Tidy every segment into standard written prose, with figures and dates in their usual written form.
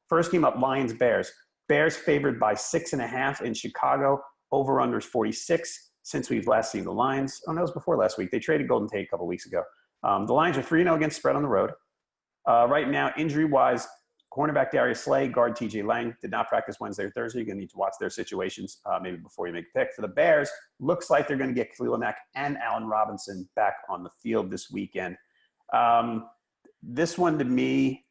First game up, Lions, Bears. Bears favored by 6.5 in Chicago. Over-under is 46 since we've last seen the Lions. Oh, that was before last week. They traded Golden Tate a couple weeks ago. The Lions are 3-0 against spread on the road. Right now, injury-wise, cornerback Darius Slay, guard TJ Lang did not practice Wednesday or Thursday. You're going to need to watch their situations maybe before you make a pick. For the Bears, looks like they're going to get Khalil Mack and Allen Robinson back on the field this weekend. This one to me,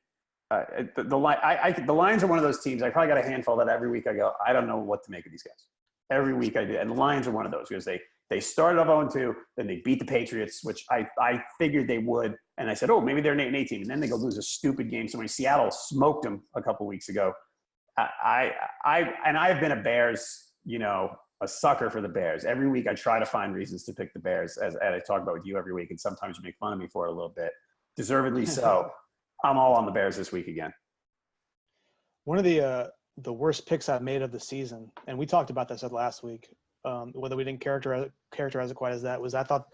the Lions are one of those teams. I probably got a handful that every week I go, I don't know what to make of these guys. Every week I do. And the Lions are one of those because they started off 0-2, then they beat the Patriots, which I figured they would. And I said, oh, maybe they're an 8-8 team. And then they go lose a stupid game. So when Seattle smoked them a couple weeks ago, I've been a Bears, a sucker for the Bears. Every week I try to find reasons to pick the Bears, as I talk about with you every week. And sometimes you make fun of me for it a little bit. Deservedly so. I'm all on the Bears this week again. One of the worst picks I've made of the season, and we talked about this last week, whether we didn't characterize it quite as that, was I thought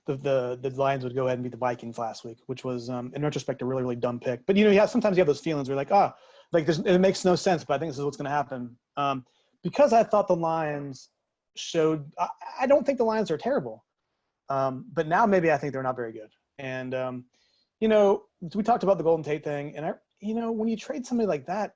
the Lions would go ahead and beat the Vikings last week, which was, in retrospect, a really, really dumb pick. But, sometimes you have those feelings where you're like, it makes no sense, but I think this is what's going to happen. Because I thought the Lions showed – I don't think the Lions are terrible. But now maybe I think they're not very good. And, we talked about the Golden Tate thing, and when you trade somebody like that,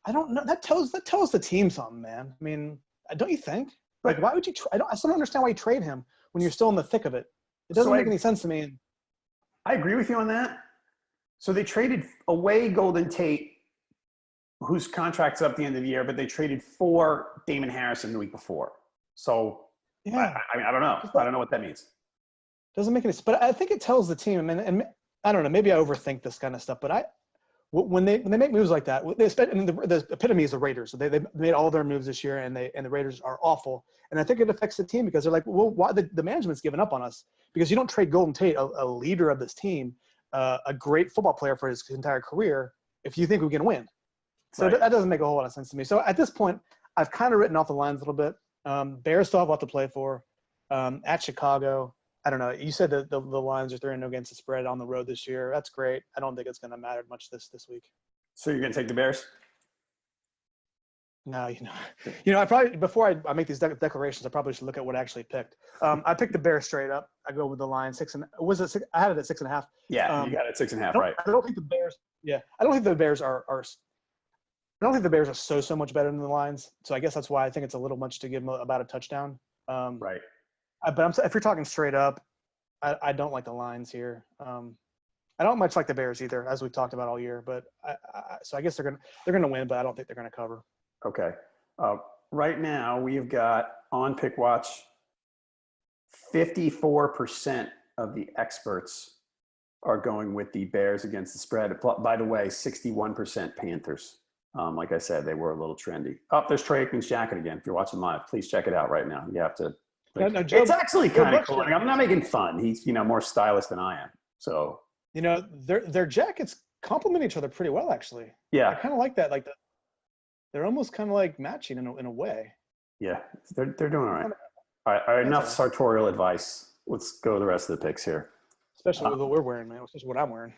I don't know. That tells the team something, man. I mean, don't you think? Like, why would you? I still don't understand why you trade him when you're still in the thick of it. It doesn't make any sense to me. I agree with you on that. So they traded away Golden Tate, whose contract's up at the end of the year, but they traded for Damon Harrison the week before. So yeah, I don't know. I don't know what that means. Doesn't make any sense. But I think it tells the team. And I don't know. Maybe I overthink this kind of stuff. But when they make moves like that, the epitome is the Raiders. So they made all their moves this year, and the Raiders are awful. And I think it affects the team because they're like, well, why the management's given up on us? Because you don't trade Golden Tate, a leader of this team, a great football player for his entire career, if you think we can win. So that doesn't make a whole lot of sense to me. So at this point, I've kind of written off the Lions a little bit. Bears still have a lot to play for. At Chicago, I don't know. You said that the Lions are 3-0 against the spread on the road this year. That's great. I don't think it's going to matter much this week. So you're going to take the Bears? No, I probably before I make these declarations, I probably should look at what I actually picked. I picked the Bears straight up. I go with the Lions 6 and was it 6? I had it at 6.5. Yeah, you got it at 6.5, right? I don't think the Bears. Yeah, I don't think the Bears are. I don't think the Bears are so much better than the Lions. So I guess that's why I think it's a little much to give them about a touchdown. Right. But if you're talking straight up, I don't like the Lions here. I don't much like the Bears either, as we've talked about all year. But so I guess they're gonna win, but I don't think they're gonna cover. Okay. Right now we've got on Pickwatch 54% of the experts are going with the Bears against the spread. By the way, 61% Panthers. Like I said, they were a little trendy. Oh, there's Trey Aikman's jacket again. If you're watching live, please check it out right now. You have to. It's actually kind of cool. I'm not making fun. He's more stylish than I am. So their jackets complement each other pretty well, actually. Yeah, I kind of like that. Like they're almost kind of like matching in a way. Yeah, they're doing all right. All right, enough sartorial advice. Let's go to the rest of the picks here. Especially with what we're wearing, man. Especially what I'm wearing.